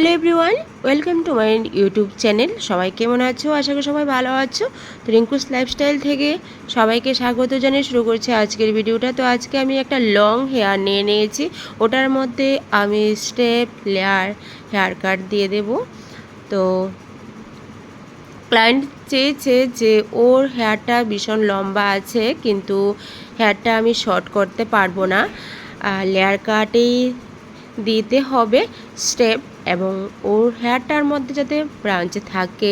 Hello everyone, welcome to my YouTube channel. সবাই কেমন আছো? আশা করি সবাই ভালো আছো। তো রিঙ্কুস লাইফস্টাইল থেকে সবাইকে স্বাগত জানিয়ে শুরু করছি আজকের ভিডিওটা। তো আজকে আমি একটা লং হেয়ার নিয়ে নিয়েছি, ওটার মধ্যে আমি স্টেপ লেয়ার হেয়ার কাট দিয়ে দেব। তো ক্লায়েন্ট চেয়েছে যে ওর হেয়ারটা ভীষণ লম্বা আছে, কিন্তু হেয়ারটা আমি শর্ট করতে পারবো না, লেয়ার কাটেই দিতে হবে স্টেপ, এবং ওর হেয়ারটার মধ্যে যাতে ব্রাঞ্চ থাকে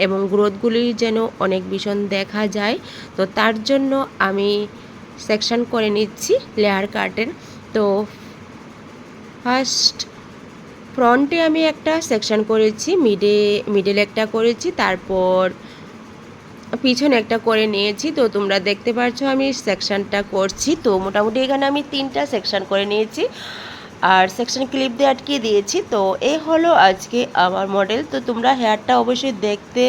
এবং গ্রোথগুলি যেন অনেক ভীষণ দেখা যায়। তো তার জন্য আমি সেকশন করে নিচ্ছি লেয়ার কাটের। তো ফার্স্ট ফ্রন্টে আমি একটা সেকশন করেছি, মিডলে একটা করেছি, তারপর পিছনে একটা করে নিয়েছি। তো তোমরা দেখতে পাচ্ছ আমি সেকশনটা করছি। তো মোটামুটি এখানে আমি 3টা সেকশন করে নিয়েছি আর সেকশন ক্লিপ দিয়ে আটকে দিয়েছি। তো এই হলো আজকে আমার মডেল। তো তোমরা হেয়ারটা অবশ্যই দেখতে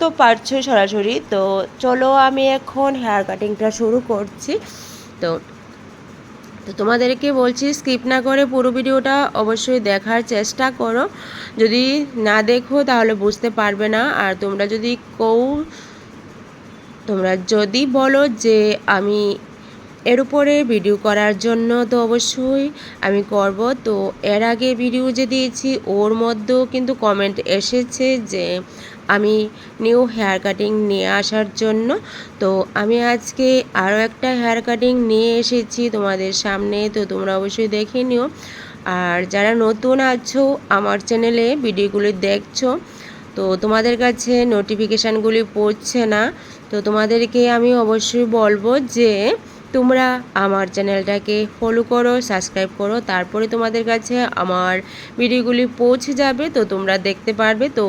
তো পারছো সরাসরি। তো চলো আমি এখন হেয়ার কাটিংটা শুরু করছি। তো তোমাদেরকে বলছি স্কিপ না করে পুরো ভিডিওটা অবশ্যই দেখার চেষ্টা করো। যদি না দেখো তাহলে বুঝতে পারবে না। আর তোমরা যদি বলো যে আমি এর উপরে ভিডিও করার জন্য, তো অবশ্যই আমি করব। তো এর আগে ভিডিও যে দিয়েছি ওর মধ্যেও কিন্তু কমেন্ট এসেছে যে আমি নিউ হেয়ার কাটিং নিয়ে আসার জন্য। তো আমি আজকে আরও একটা হেয়ার কাটিং নিয়ে এসেছি তোমাদের সামনে। তো তোমরা অবশ্যই দেখে নিও। আর যারা নতুন আছো আমার চ্যানেলে ভিডিওগুলি দেখছো, তো তোমাদের কাছে নোটিফিকেশানগুলি পড়ছে না, তো তোমাদেরকে আমি অবশ্যই বলবো যে তোমরা আমার চ্যানেলটাকে ফলো করো, সাবস্ক্রাইব করো, তারপরে তোমাদের কাছে আমার ভিডিওগুলি পৌঁছে যাবে। তো তোমরা দেখতে পারবে। তো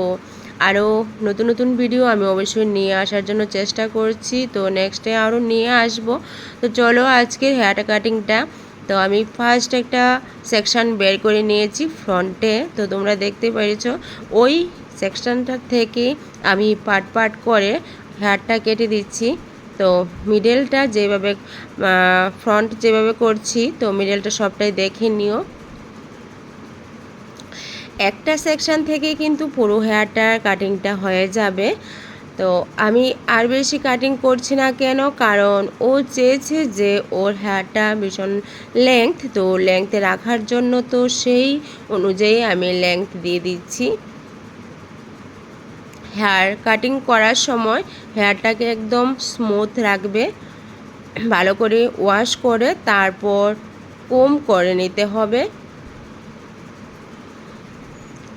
আরও নতুন নতুন ভিডিও আমি অবশ্যই নিয়ে আসার জন্য চেষ্টা করছি। তো নেক্সটে আরও নিয়ে আসব। তো চলো আজকের হেয়ার কাটিংটা। তো আমি ফার্স্ট একটা সেকশন বের করে নিয়েছি ফ্রন্টে। তো তোমরা দেখতে পেরেছো ওই সেকশনটা থেকে আমি পার্ট পার্ট করে হেয়ারটা কেটে দিচ্ছি। তো মিডলটা যেভাবে ফ্রন্ট যেভাবে করছি, তো মিডলটা সবটাই দেখে নিও। একটা সেকশন থেকে কিন্তু পুরো হেয়ারটার কাটিংটা হয়ে যাবে। তো আমি আর বেশি কাটিং করছি না কেন, কারণ ও চেয়েছে যে ওর হেয়ারটা ভীষণ লেংথ, তো লেংথে রাখার জন্য তো সেই অনুযায়ী আমি লেংথ দিয়ে দিচ্ছি। হেয়ার কাটিং করার সময় হেয়ারটাকে একদম স্মুথ রাখবে, ভালো করে ওয়াশ করে তারপর কোম করে নিতে হবে।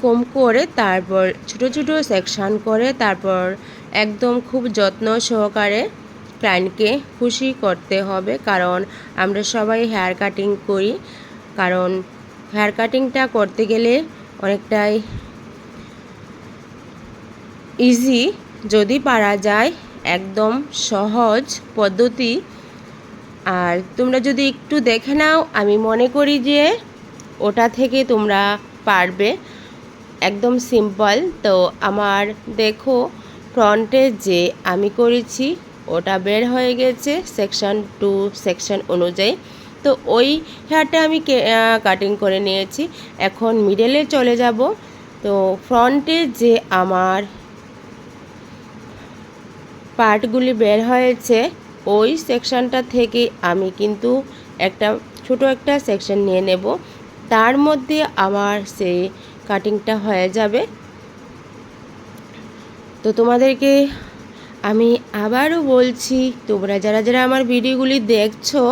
কোম করে তারপর ছোট ছোট সেকশন করে তারপর একদম খুব যত্ন সহকারে ক্লায়েন্টকে খুশি করতে হবে, কারণ আমরা সবাই হেয়ার কাটিং করি। কারণ হেয়ার কাটিংটা করতে গেলে অনেকটাই ইজি, যদি পারা যায়, একদম সহজ পদ্ধতি। আর তোমরা যদি একটু দেখে নাও, আমি মনে করি যে ওটা থেকে তোমরা পারবে। একদম সিম্পল। তো আমার দেখো ফ্রন্টে যে আমি করেছি ওটা বের হয়ে গেছে সেকশন টু সেকশন অনুযায়ী। তো ওই হেয়ারটা আমি কাটিং করে নিয়েছি। এখন মিডলে চলে যাব। তো ফ্রন্টে যে আমার পার্টগুলি বের হয়েছে ওই সেকশনটা থেকে আমি কিন্তু ছোট একটা সেকশন নিয়ে নেব, তার মধ্যে আমার সেই কাটিংটা হয়ে যাবে। তো তোমাদেরকে আমি আবারও বলছি, তোমরা যারা যারা আমার ভিডিওগুলি দেখছো,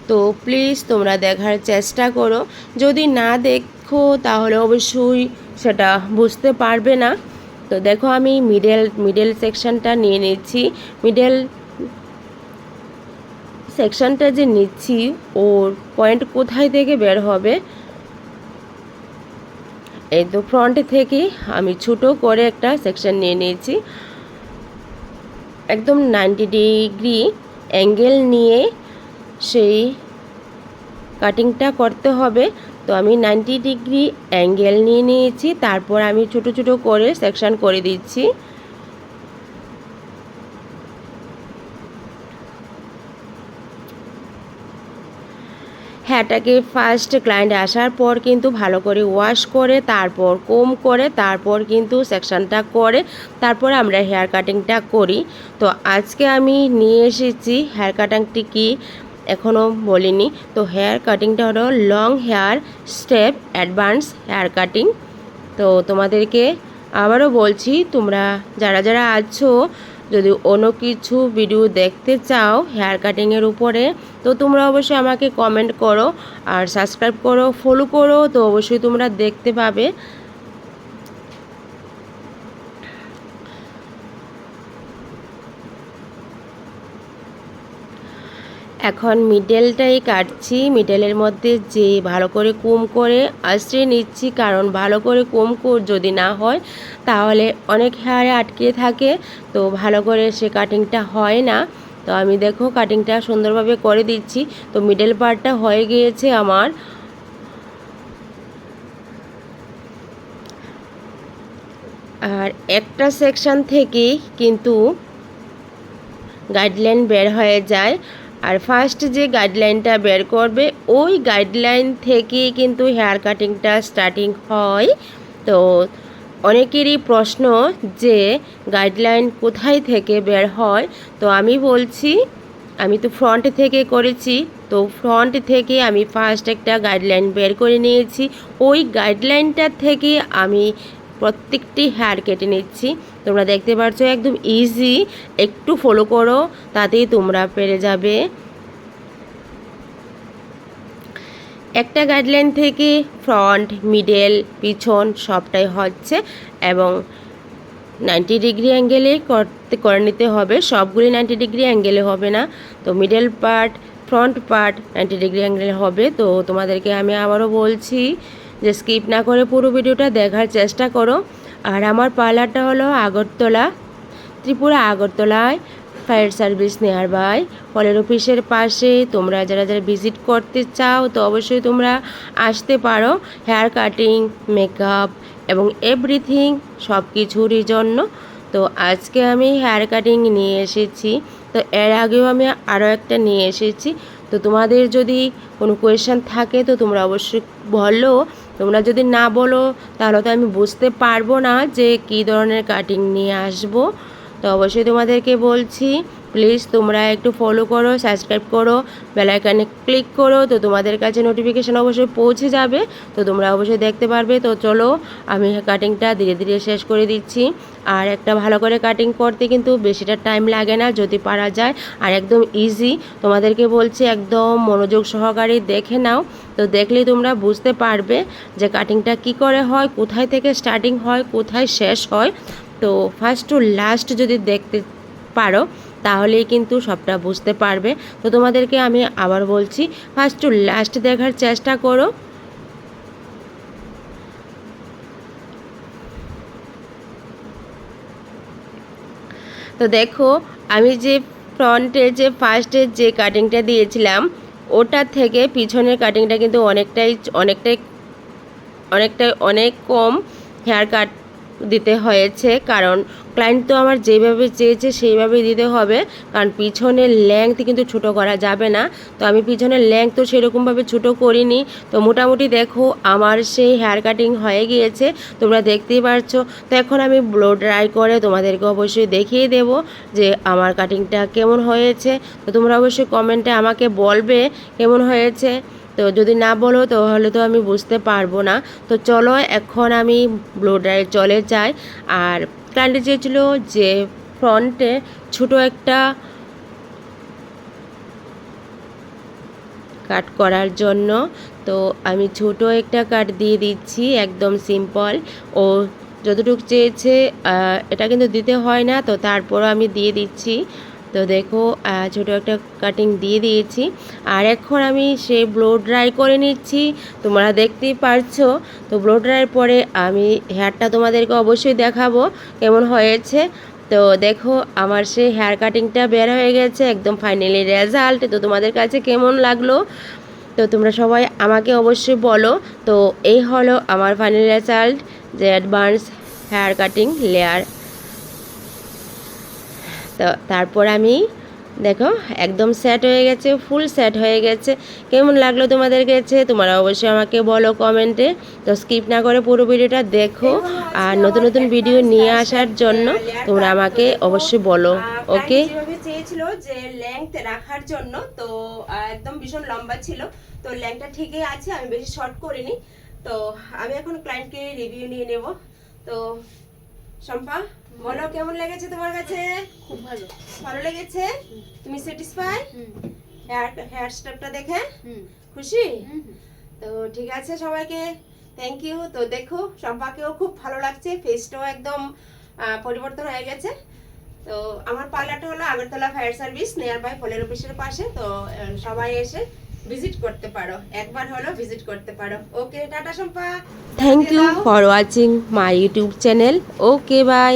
তো প্লিজ তোমরা দেখার চেষ্টা করো। যদি না দেখো তাহলে অবশ্যই সেটা বুঝতে পারবে না। তো দেখো আমি মিডল সেকশনটা নিয়ে নিচ্ছি। মিডল সেকশনটা যে নিচ্ছি ওর পয়েন্ট কোথায় থেকে বের হবে, এই তো ফ্রন্ট থেকে আমি ছোট করে একটা সেকশন নিয়ে নিয়েছি। একদম 90 ডিগ্রি অ্যাঙ্গেল নিয়ে সেই কাটিংটা করতে হবে। তো আমি 90 ডিগ্রি অ্যাঙ্গেল নিয়ে নিয়েছি, তারপর আমি ছোট ছোট করে সেকশন করে দিচ্ছি। হেয়ারটাকে ফার্স্ট ক্লায়েন্ট আসার পর কিন্তু ভালো করে ওয়াশ করে, তারপর কোম করে, তারপর কিন্তু সেকশনটা করে, তারপরে আমরা হেয়ার কাটিংটা করি। তো আজকে আমি নিয়ে এসেছি হেয়ার কাটিংটি কি এখনও বলিনি। তো হেয়ার কাটিংটা হলো long hair step advance hair cutting. তো তোমাদেরকে আবারও বলছি, তোমরা যারা যারা আছো, যদি অন্য কিছু ভিডিও দেখতে চাও হেয়ার কাটিংয়ের উপরে, তো তোমরা অবশ্যই আমাকে কমেন্ট করো আর সাবস্ক্রাইব করো, ফলো করো, তো অবশ্যই তোমরা দেখতে পাবে। এখন মিডলটাই কাটছি। মিডলের মধ্যে যে ভালো করে কুম করে আশ্রয় নিচ্ছি, কারণ ভালো করে কুম যদি না হয় তাহলে অনেক হেয়ারে আটকে থাকে, তো ভালো করে সে কাটিংটা হয় না। তো আমি দেখো কাটিংটা সুন্দরভাবে করে দিচ্ছি। তো মিডল পার্টটা হয়ে গিয়েছে আমার। আর একটা সেকশন থেকেই কিন্তু গাইডলাইন বের হয়ে যায়। আর ফার্স্ট যে গাইডলাইনটা বের করবে ওই গাইডলাইন থেকে কিন্তু হেয়ার কাটিংটা স্টার্টিং হয়। তো অনেকেরই প্রশ্ন যে গাইডলাইন কোথায় থেকে বের হয়, তো আমি বলছি, আমি তো ফ্রন্ট থেকে করেছি। তো ফ্রন্ট থেকে আমি ফার্স্ট একটা গাইডলাইন বের করে নিয়েছি। ওই গাইডলাইনটা থেকে আমি প্রত্যেকটি হেয়ার কেটে নিচ্ছি। তোমরা দেখতে পাচ্ছ একদম ইজি, একটু ফলো করো তাতেই তোমরা পেরে যাবে। একটা গাইডলাইন থেকে ফ্রন্ট, মিডল, পিছন সবটাই হচ্ছে, এবং 90 ডিগ্রি অ্যাঙ্গেলে করে নিতে হবে। সবগুলি 90 ডিগ্রি অ্যাঙ্গেলে হবে না। তো middle part, front part 90 degree অ্যাঙ্গেলে হবে। তো তোমাদেরকে আমি আবারও বলছি যে স্কিপ না করে পুরো ভিডিওটা দেখার চেষ্টা করো। আর আমার পার্লারটা হলো আগরতলা, ত্রিপুরা আগরতলায়, ফায়ার সার্ভিস নিয়ার বাই ফলের অফিসের পাশে। তোমরা যারা যারা ভিজিট করতে চাও তো অবশ্যই তোমরা আসতে পারো। হেয়ার কাটিং, মেকআপ এবং এভরিথিং সব কিছুরই জন্য। তো আজকে আমি হেয়ার কাটিং নিয়ে এসেছি। তো এর আগেও আমি আরও একটা নিয়ে এসেছি। তো তোমাদের যদি কোনো কোয়েশ্চেন থাকে তো তোমরা অবশ্যই বলো। তোমরা যদি না বলো তাহলে তো আমি বুঝতে পারবো না যে কী ধরনের কাটিং নিয়ে আসবো। তো অবশ্যই তোমাদেরকে বলছি, প্লিজ তোমরা একটু ফলো করো, সাবস্ক্রাইব করো, বেল আইকনে ক্লিক করো, তো তোমাদের কাছে নোটিফিকেশান অবশ্যই পৌঁছে যাবে। তো তোমরা অবশ্যই দেখতে পারবে। তো চলো আমি কাটিংটা ধীরে ধীরে শেষ করে দিচ্ছি। আর একটা ভালো করে কাটিং করতে কিন্তু বেশিটা টাইম লাগে না যদি পারা যায়, আর একদম ইজি। তোমাদেরকে বলছি একদম মনোযোগ সহকারে দেখে নাও। তো দেখলেই তোমরা বুঝতে পারবে যে কাটিংটা কি করে হয়, কোথায় থেকে স্টার্টিং হয়, কোথায় শেষ হয়। তো ফার্স্ট টু লাস্ট যদি দেখতে পারো তাহলেই কিন্তু সবটা বুঝতে পারবে। তো তোমাদেরকে আমি আবার বলছি, ফার্স্ট টু লাস্ট দেখার চেষ্টা করো। তো দেখো আমি যে ফ্রন্টে যে ফার্স্টের যে কাটিংটা দিয়েছিলাম ওটার থেকে পিছনের কাটিংটা কিন্তু অনেক কম হেয়ার কাট দিতে হয়েছে, কারণ ক্লায়েন্ট তো আমার যেভাবে চেয়েছে সেইভাবেই দিতে হবে, কারণ পিছনের লেংথ কিন্তু ছোটো করা যাবে না। তো আমি পিছনের লেংথ তো সেরকমভাবে ছোটো করিনি। তো মোটামুটি দেখো আমার সেই হেয়ার কাটিং হয়ে গিয়েছে, তোমরা দেখতেই পারছো। তো এখন আমি ব্লো ড্রাই করে তোমাদেরকে অবশ্যই দেখিয়ে দেব যে আমার কাটিংটা কেমন হয়েছে। তো তোমরা অবশ্যই কমেন্টে আমাকে বলবে কেমন হয়েছে। তো যদি না বলো তাহলে তো আমি বুঝতে পারবো না। তো চলো এখন আমি ব্লো ড্রাই চলে যাই। আর ক্লায়েন্ট চেয়েছিল যে ফ্রন্টে ছোটো একটা কাট করার জন্য, তো আমি ছোটো একটা কাট দিয়ে দিচ্ছি, একদম সিম্পল। ও যতটুকু চেয়েছে এটা কিন্তু দিতে হয় না, তো তারপরও আমি দিয়ে দিচ্ছি। তো দেখো ছোটো একটা কাটিং দিয়ে দিয়েছি। আর এখন আমি সেই ব্লো ড্রাই করে নিচ্ছি, তোমরা দেখতেই পারছো। তো ব্লো ড্রাইয়ের পরে আমি হেয়ারটা তোমাদেরকে অবশ্যই দেখাবো কেমন হয়েছে। তো দেখো আমার সেই হেয়ার কাটিংটা বের হয়ে গেছে, একদম ফাইনালি রেজাল্ট। তো তোমাদের কাছে কেমন লাগলো তো তোমরা সবাই আমাকে অবশ্যই বলো। তো এই হলো আমার ফাইনাল রেজাল্ট, যে অ্যাডভান্স হেয়ার কাটিং লেয়ার। তো তারপর আমি দেখো একদম সেট হয়ে গেছে, ফুল সেট হয়ে গেছে। কেমন লাগলো তোমাদের কাছে তোমরা অবশ্যই আমাকে বলো কমেন্টে। তো স্কিপ না করে পুরো ভিডিওটা দেখো, আর নতুন নতুন ভিডিও নিয়ে আসার জন্য তোমরা আমাকে অবশ্যই বলো। ওকে, যেভাবে চেয়েছিল যে লেংথ রাখার জন্য, তো একদম ভীষণ লম্বা ছিল, তো লেংথটা ঠিকই আছে, আমি বেশি শর্ট করিনি। তো আমি এখন ক্লায়েন্টকে রিভিউ নিয়ে নেব। তো শম্পা, বলো কেমন লেগেছে তোমার কাছে? খুব ভালো। ভালো লেগেছে? তুমি স্যাটিসফাই হেয়ার স্টেপটা দেখে? হুম খুশি? হুম। তো ঠিক আছে, সবাইকে থ্যাংক ইউ। তো দেখো শম্পাকেও খুব ভালো লাগছে, ফেসটাও একদম পরিবর্তন হয়ে গেছে। তো আমার পার্লারটা হলো Agartala fire service nearby ফলের অফিসের পাশে। তো সবাই এসে ভিজিট করতে পারো, একবার হলো ভিজিট করতে পারো। ওকে, টাটা Shampa. Thank you for watching my YouTube channel. Okay, by.